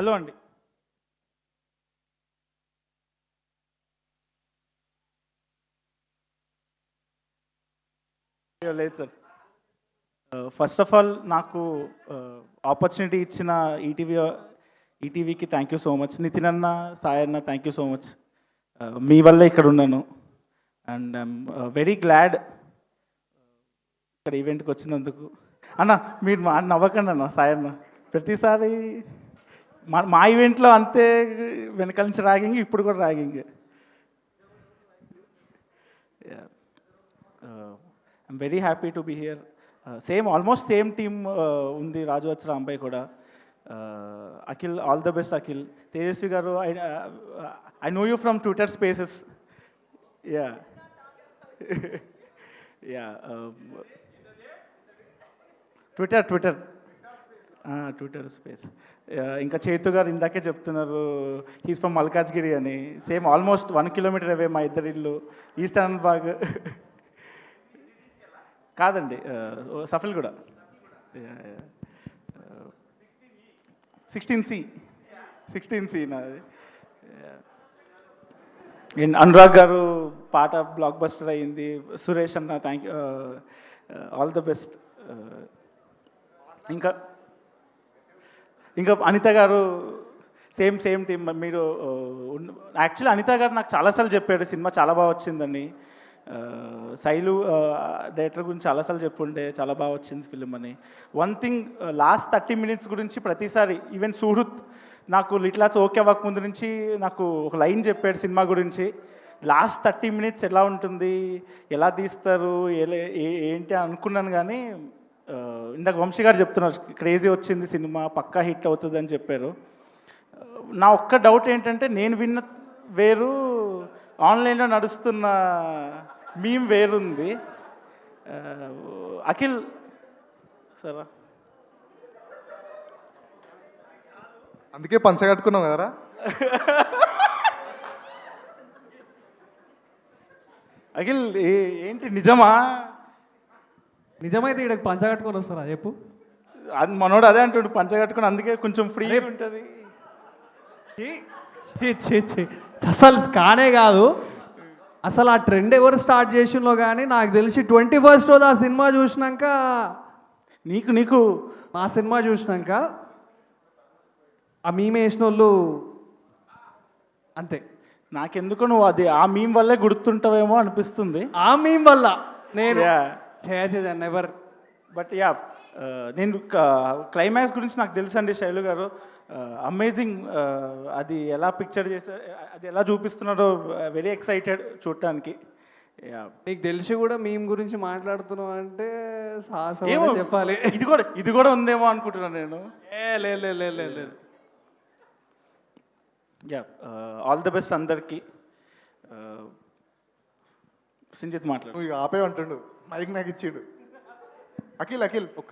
Hello అండి. లేదు sir. First of all నాకు ఆపర్చునిటీ ఇచ్చిన ఈటీవీకి thank you so much. Nitin అన్న, సాయి అన్న, థ్యాంక్ యూ సో మచ్. మీ వల్లే ఇక్కడ ఉన్నాను. అండ్ ఐఎమ్ వెరీ గ్లాడ్ ఇక్కడ ఈవెంట్కి వచ్చినందుకు. అన్న మీరు నవ్వకండి అన్న, సాయి అన్న. ప్రతిసారి మా ఈవెంట్లో అంతే వెనకాల నుంచి ర్యాగింగ్, ఇప్పుడు కూడా ragging. I'm very happy to be here. Almost same team ఉంది రాజు రాంబాయ్ కూడా. Akhil, all the best Akhil. Tejaswi గారు, I know you from Twitter spaces. Ya ya Twitter space. ఇంకా చేతు గారు ఇందాకే చెప్తున్నారు హీస్ ఫ్రమ్ మల్కాజ్గిరి అని. సేమ్ ఆల్మోస్ట్ 1 కిలోమీటర్ అవే మా ఇద్దరి ఇల్లు. ఈస్ట్ అనంతబాగ్ కాదండి, సఫల్ కూడా. 16C నాది. అనురాగ్ గారు పాట బ్లాక్ బస్టర్ అయ్యింది. సురేష్ అన్న, thank you, all the best. ఇంకా అనిత గారు సేమ్ టీమ్. మీరు యాక్చువల్లీ అనిత గారు నాకు చాలాసార్లు చెప్పాడు సినిమా చాలా బాగా వచ్చిందని. శైలు డైరెక్టర్ గురించి చాలాసార్లు చెప్పుండే చాలా బాగా వచ్చింది ఫిలిం అని. వన్ థింగ్, లాస్ట్ 30 minutes గురించి ప్రతిసారి ఈవెన్ సుహృత్ నాకు లిట్లాస్ ఓకే అవ్వక ముందు నుంచి నాకు ఒక లైన్ చెప్పాడు సినిమా గురించి. లాస్ట్ 30 minutes ఎలా ఉంటుంది, ఎలా తీస్తారు, ఏంటి అనుకున్నాను. కానీ ఇందాక వంశీ గారు చెప్తున్నారు క్రేజీ వచ్చింది సినిమా, పక్కా హిట్ అవుతుంది అని చెప్పారు. నా ఒక్క డౌట్ ఏంటంటే, నేను విన్న వేరు, ఆన్లైన్లో నడుస్తున్న మీమ్ వేరుంది. అఖిల్ సరే, అందుకే పంచగట్టుకున్నాం కదరా. అఖిల్ ఏంటి నిజమా? నిజమైతే ఇక్కడ పంచగట్టుకొని వస్తారా చెప్పు. అది మనోడు అదే అంటుండు, పంచగట్టుకుని, అందుకే కొంచెం ఫ్రీ ఉంటుంది. అసలు కానే కాదు. అసలు ఆ ట్రెండ్ ఎవరు స్టార్ట్ చేసిందో కానీ నాకు తెలిసి 21st రోజు ఆ సినిమా చూసినాక, నీకు మా సినిమా చూసినాక ఆ మీమ్ వేసిన వాళ్ళు అంతే. నాకెందుకు నువ్వు అది ఆ మీమ్ వల్లే గుర్తుంటావేమో అనిపిస్తుంది. ఆ మీమ్ వల్ల నేను నెవర్. బట్ యా, నేను క్లైమాక్స్ గురించి నాకు తెలుసు అండి. శైలు గారు అమేజింగ్. అది ఎలా పిక్చర్ చేశారు, అది ఎలా చూపిస్తున్నారో, వెరీ ఎక్సైటెడ్ చూడటానికి. నీకు తెలిసి కూడా మీమ్ గురించి మాట్లాడుతున్నావు అంటే సాహసం చెప్పాలి. ఇది కూడా ఉందేమో అనుకుంటున్నాను నేను. లేదు. యా, ఆల్ ద బెస్ట్ అందరికీ. సింజిత్ మాట్లాడు. నువ్వు ఆపే అంటుండు, మైక్ నాకు ఇచ్చిండు. అఖిల్ ఒక్క